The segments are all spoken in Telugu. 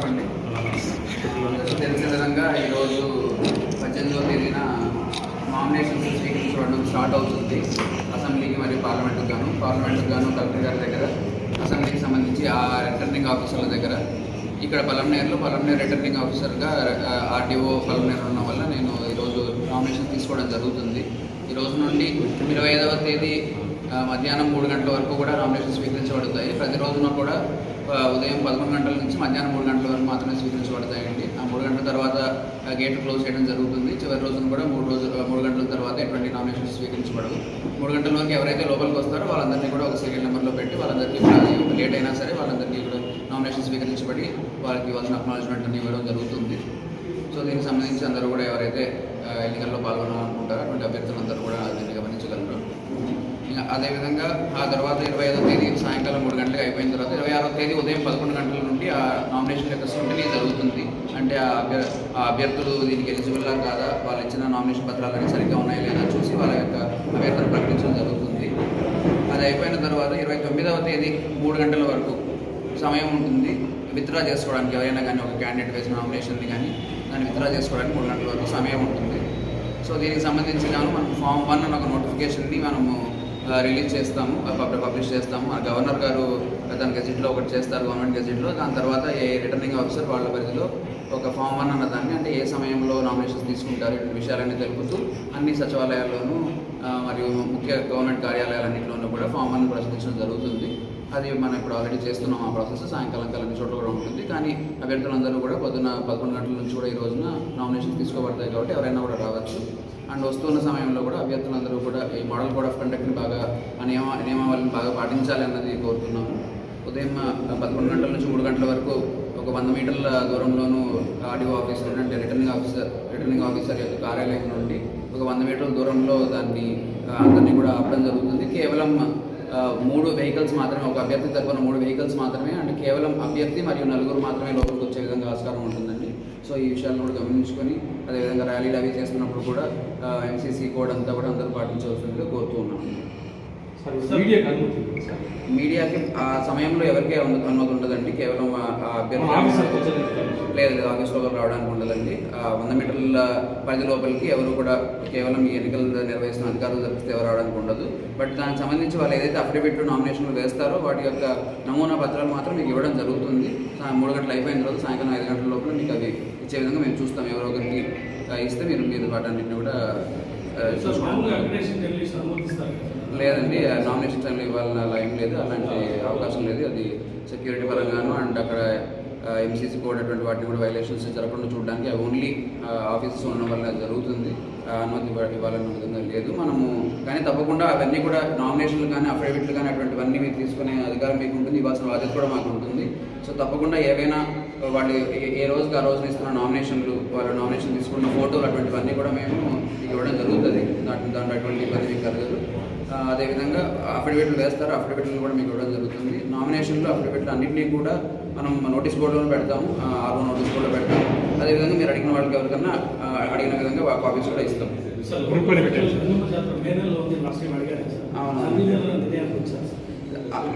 చెప్పండి. తెలిసిన విధంగా ఈరోజు 18వ తేదీన నామినేషన్స్ స్వీకరించడం స్టార్ట్ అవుతుంది. అసెంబ్లీకి మరియు పార్లమెంటుకు గాను కలెక్టర్ గారి దగ్గర, అసెంబ్లీకి సంబంధించి ఆ రిటర్నింగ్ ఆఫీసర్ల దగ్గర, ఇక్కడ పలమనేరు రిటర్నింగ్ ఆఫీసర్గా ఆర్టీఓ పలమనేరు ఉండడం వల్ల నేను ఈరోజు నామినేషన్ తీసుకోవడం జరుగుతుంది. ఈ రోజు నుండి 25వ తేదీ మధ్యాహ్నం 3 గంటల వరకు కూడా నామినేషన్ స్వీకరించబడతాయి. ప్రతిరోజున కూడా ఉదయం 11 గంటల నుంచి మధ్యాహ్నం 3 గంటల వరకు మాత్రమే స్వీకరించబడతాయండి. ఆ 3 గంటల తర్వాత గేట్ క్లోజ్ చేయడం జరుగుతుంది. చివరి రోజున కూడా 3 గంటల తర్వాత ఎటువంటి నామినేషన్ స్వీకరించబడదు. 3 గంటల వరకు ఎవరైతే లోపలికి వస్తారో వాళ్ళందరినీ కూడా ఒక సీరియల్ నెంబర్లో పెట్టి వాళ్ళందరికీ కూడా లేట్ అయినా సరే వాళ్ళందరికీ కూడా నామినేషన్ స్వీకరించబడి వాళ్ళకి ఇవ్వాల్సిన అక్నాలజ్మెంట్ అన్ని ఇవ్వడం జరుగుతుంది. సో దీనికి సంబంధించి అందరూ కూడా ఎవరైతే ఎన్నికల్లో పాల్గొనాలనుకుంటారో అటువంటి అభ్యర్థులందరూ కూడా దీన్ని గమనించగలరు. అదేవిధంగా ఆ తర్వాత 25వ తేదీ సాయంకాలం 3 గంటలకు అయిపోయిన తర్వాత 26వ తేదీ ఉదయం 11 గంటల నుండి ఆ నామినేషన్ యొక్క స్క్రూటినీ జరుగుతుంది. అంటే ఆ అభ్యర్థులు దీనికి ఎలిజిబుల్లా కాదా, వాళ్ళు ఇచ్చిన నామినేషన్ పత్రాలన్నీ సరిగ్గా ఉన్నాయా లేదా చూసి వాళ్ళ యొక్క అభ్యర్థులను ప్రకటించడం జరుగుతుంది. అది అయిపోయిన తర్వాత 29వ తేదీ 3 గంటల వరకు సమయం ఉంటుంది విత్డ్రా చేసుకోవడానికి. ఎవరైనా కానీ ఒక క్యాండిడేట్ వేసిన నామినేషన్ని కానీ దాన్ని విత్డ్రా చేసుకోవడానికి 3 గంటల వరకు సమయం ఉంటుంది. సో దీనికి సంబంధించి గాను మనం ఫామ్ 1 అనే ఒక నోటిఫికేషన్ని మనము రిలీజ్ చేస్తాము, పబ్లిష్ చేస్తాము. ఆ గవర్నర్ గారు తన గెజిట్లో ఒకటి చేస్తారు, గవర్నమెంట్ గెజిట్లో. దాని తర్వాత ఏ రిటర్నింగ్ ఆఫీసర్ వాళ్ళ పరిధిలో ఒక ఫామ్ 1 అన్న దాన్ని, అంటే ఏ సమయంలో నామినేషన్స్ తీసుకుంటారు ఇటువంటి విషయాలన్నీ తెలుపుతూ అన్ని సచివాలయాల్లోనూ మరియు ముఖ్య గవర్నమెంట్ కార్యాలయాలన్నింటిలోనూ కూడా ఫామ్ 1 ప్రచురించడం జరుగుతుంది. అది మనం ఇప్పుడు ఆల్రెడీ చేస్తున్నాం. ఆ ప్రాసెస్ సాయంకాలం అన్ని చోట్ల కూడా ఉంటుంది. కానీ అభ్యర్థులందరూ కూడా పొద్దున 11 గంటల నుంచి కూడా ఈ రోజున నామినేషన్స్ తీసుకోబడతాయి కాబట్టి ఎవరైనా కూడా రావచ్చు. అండ్ వస్తున్న సమయంలో కూడా అభ్యర్థులందరూ కూడా ఈ మోడల్ కోడ్ ఆఫ్ కండక్ట్ని బాగా నియమావళిని బాగా పాటించాలి అన్నది కోరుతున్నాము. ఉదయం 11 గంటల నుంచి 3 గంటల వరకు ఒక 100 మీటర్ల దూరంలోనూ ఆర్డీఓ ఆఫీసర్ అంటే రిటర్నింగ్ ఆఫీసర్ యొక్క కార్యాలయం నుండి ఒక 100 మీటర్ల దూరంలో దాన్ని అందరినీ కూడా ఆపడం జరుగుతుంది. కేవలం 3 వెహికల్స్ మాత్రమే, ఒక అభ్యర్థి తరపున 3 వెహికల్స్ మాత్రమే, అంటే కేవలం అభ్యర్థి మరియు 4 మాత్రమే లోపలికి వచ్చే విధంగా ఆస్కారం ఉంటుందండి. సో ఈ విషయాలను కూడా గమనించుకొని అదేవిధంగా ర్యాలీలు అవి చేస్తున్నప్పుడు కూడా ఎంసీసీ కోడ్ అంతా కూడా అందరూ పాటించవలసిందిగా కోరుతూ ఉన్నాము. మీడియాకి ఆ సమయంలో ఎవరికీ అనుమతి ఉండదండి. కేవలం అభ్యర్థి లేదు ఆఫీస్లో రావడానికి ఉండదండి. 100 మీటర్ల పరిధి లోపలికి ఎవరు కూడా కేవలం ఈ ఎన్నికలు నిర్వహిస్తున్న అధికారులు తప్పిస్తే ఎవరు రావడానికి ఉండదు. బట్ దానికి సంబంధించి వాళ్ళు ఏదైతే అఫిడవిట్లు నామినేషన్లు వేస్తారో వాటి యొక్క నమూనా పత్రాలు మాత్రం మీకు ఇవ్వడం జరుగుతుంది. 3 గంటలు అయిపోయిన తర్వాత సాయంకాలం 5 గంటల లోపల మీకు అవి ఇచ్చే విధంగా మేము చూస్తాం. ఎవరో ఒకరికి ఇస్తే మీరు వాటన్నింటిని కూడా లేదండి. నామినేషన్ టైంలో ఇవ్వాలని అలా ఏం లేదు, అలాంటి అవకాశం లేదు. అది సెక్యూరిటీ పరంగాను అండ్ అక్కడ ఎంసీసీ కోడ్ అటువంటి వాటిని కూడా వైలేషన్స్ జరగకుండా చూడడానికి ఓన్లీ ఆఫీసెస్ ఉండడం వల్ల జరుగుతుంది. అనుమతి ఇవ్వాలన్న విధంగా లేదు మనము. కానీ తప్పకుండా అవన్నీ కూడా నామినేషన్లు కానీ అఫిడవిట్లు కానీ అటువంటివన్నీ మీరు తీసుకునే అధికారం మీకు ఉంటుంది, ఇవ్వాల్సిన బాధ్యత కూడా మాకు ఉంటుంది. సో తప్పకుండా ఏవైనా వాళ్ళు ఏ రోజుకి ఆ రోజున ఇస్తున్న నామినేషన్లు, వాళ్ళు నామినేషన్ తీసుకున్న ఫోటోలు అటువంటివన్నీ కూడా మేము ఇవ్వడం జరుగుతుంది. దాంట్లో అటువంటి ఇబ్బంది మీకు కలగదు. అదేవిధంగా అఫిడవిట్లు వేస్తారు, అఫిడవిట్లు కూడా మీకు ఇవ్వడం జరుగుతుంది. నామినేషన్లు అఫిడవిట్లు అన్నింటినీ కూడా మనం నోటీస్ బోర్డులో పెడతాము, ఆర్ఓ నోటీస్ బోర్డులో పెడతాము. అదేవిధంగా మీరు అడిగిన వాళ్ళకి ఎవరికన్నా అడిగిన విధంగా కాపీస్ కూడా ఇస్తాం.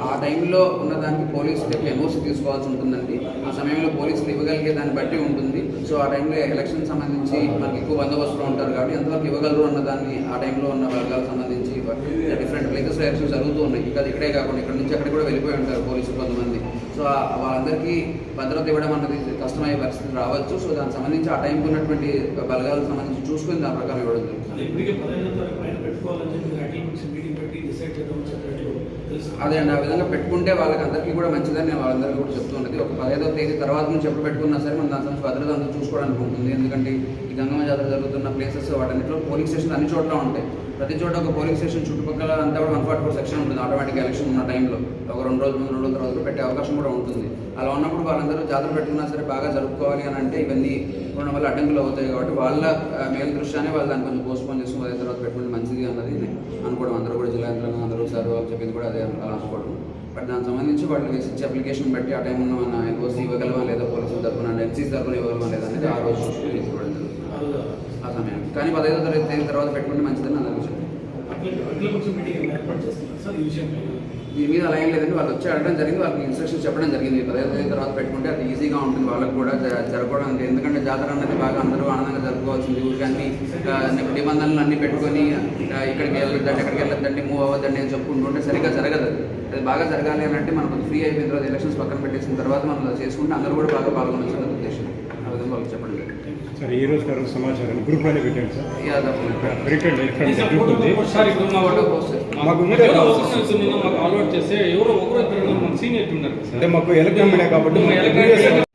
ఆ టైంలో ఉన్నదానికి పోలీసులు యొక్క ఎన్ఓసీ తీసుకోవాల్సి ఉంటుందండి. ఆ సమయంలో పోలీసులు ఇవ్వగలిగే దాన్ని బట్టి ఉంటుంది. సో ఆ టైంలో ఎలక్షన్ సంబంధించి మనకి ఎక్కువ బందోబస్తులో ఉంటారు కాబట్టి ఎంతవరకు ఇవ్వగలరు అన్నదాన్ని ఆ టైంలో ఉన్న వర్గాలకు సంబంధించి డిఫరెంట్ ప్లేసెస్లో ఎలక్షన్ జరుగుతూ ఉన్నాయి. ఇక్కడే కాకుండా ఇక్కడ నుంచి అక్కడ కూడా వెళ్ళిపోయి ఉంటారు పోలీసులు కొంతమంది. సో వాళ్ళందరికీ భద్రత ఇవ్వడం అన్నది కష్టమయ్యే పరిస్థితి రావచ్చు. సో దానికి సంబంధించి ఆ టైంకి ఉన్నటువంటి బలగాలకు సంబంధించి చూసుకుని దాని ప్రకారం ఇవ్వడం జరుగుతుంది. అదే అండి, ఆ విధంగా పెట్టుకుంటే వాళ్ళకి అందరికీ కూడా మంచిదని నేను వాళ్ళందరికీ కూడా చెప్తున్నది. ఒక 15వ తేదీ తర్వాత నుంచి ఎప్పుడు పెట్టుకున్నా సరే మనం దాని సంబంధించి భద్రత అంతా చూసుకోవడానికి ఉంటుంది. ఎందుకంటే ఈ గంగమ్మ జాతర జరుగుతున్న ప్లేసెస్ వాటన్నిటిలో పోలింగ్ స్టేషన్లు అన్ని చోట్ల ఉంటాయి. ప్రతి చోట ఒక పోలింగ్ స్టేషన్ చుట్టుపక్కల అంతా కూడా 144 సెక్షన్ ఉంటుంది. ఆటోమేటిక్ ఎలక్షన్ ఉన్న టైంలో ఒక 2 రోజుల ముందు 2 రోజుల తర్వాత పెట్టే అవకాశం కూడా ఉంటుంది. అలా ఉన్నప్పుడు వాళ్ళందరూ జాతర పెట్టుకున్నా సరే బాగా జరుపుకోవాలి అని అంటే ఇవన్నీ ఉండడం వల్ల అడ్డంకులు అవుతాయి. కాబట్టి వాళ్ళ మేలు దృష్ట్యానే వాళ్ళు దాన్ని కొంచెం పోస్ట్పోన్ చేసుకుని అదే తర్వాత పెట్టుకుంటే మంచిది అన్నది అనుకోవడం. అందరూ కూడా జిల్లా యంత్రాంగం అందరూ సార్ వాళ్ళు చెప్పింది కూడా అదే అలా అనుకోవడం. బట్ దానికి సంబంధించి వాళ్ళు ఇచ్చే అప్లికేషన్ బట్టి ఆ టైం ఉన్న మన ఎన్ఓసీ ఇవ్వగలమా లేదా, పోలీసుల తరఫున ఎన్సీసీ తరఫున ఇవ్వగలమా లేదా అనేది ఆ రోజు చూసుకుని తీసుకోవడం జరుగుతుంది ఆ సమయానికి. కానీ 15వ తేదీ తర్వాత పెట్టుకుంటే మంచిదని అందరికీ చెప్పారు. దీని మీద అలా ఏం లేదండి, వాళ్ళు వచ్చి అడగడం జరిగింది, వాళ్ళకి ఇన్స్ట్రక్షన్స్ చెప్పడం జరిగింది. 15 తేదీ తర్వాత పెట్టుకుంటే అది ఈజీగా ఉంటుంది వాళ్ళకి కూడా జరగడానికి. ఎందుకంటే జాతర అన్నది బాగా అందరూ ఆనందంగా జరుపుకోవాల్సింది. ఊరికి అన్ని నిబంధనలు అన్నీ పెట్టుకొని ఇక్కడికి వెళ్ళొద్దండి, ఎక్కడికి వెళ్ళొద్దండి, మూవ్ అవ్వద్దండి అని చెప్పుకుంటుంటే సరిగ్గా జరగదు. అది బాగా జరగాలి అని అంటే మనం ఫ్రీ అయిపోయిన తర్వాత ఎలక్షన్స్ పక్కన పెట్టేసిన తర్వాత మనం చేసుకుంటే అందరూ కూడా బాగా పాల్గొనొచ్చు ఉద్దేశం. ఆ విధంగా వాళ్ళకి చెప్పండి. సార్ ఈ రోజు గారు సమాచారం గ్రూప్ అని పెట్టండి సార్. మాకు అలవాటు చేస్తే ఎవరో ఒకరు సీనియర్ ఉన్నారు అంటే మాకు ఎలక్ట్రానిక్ మీడియా కాబట్టి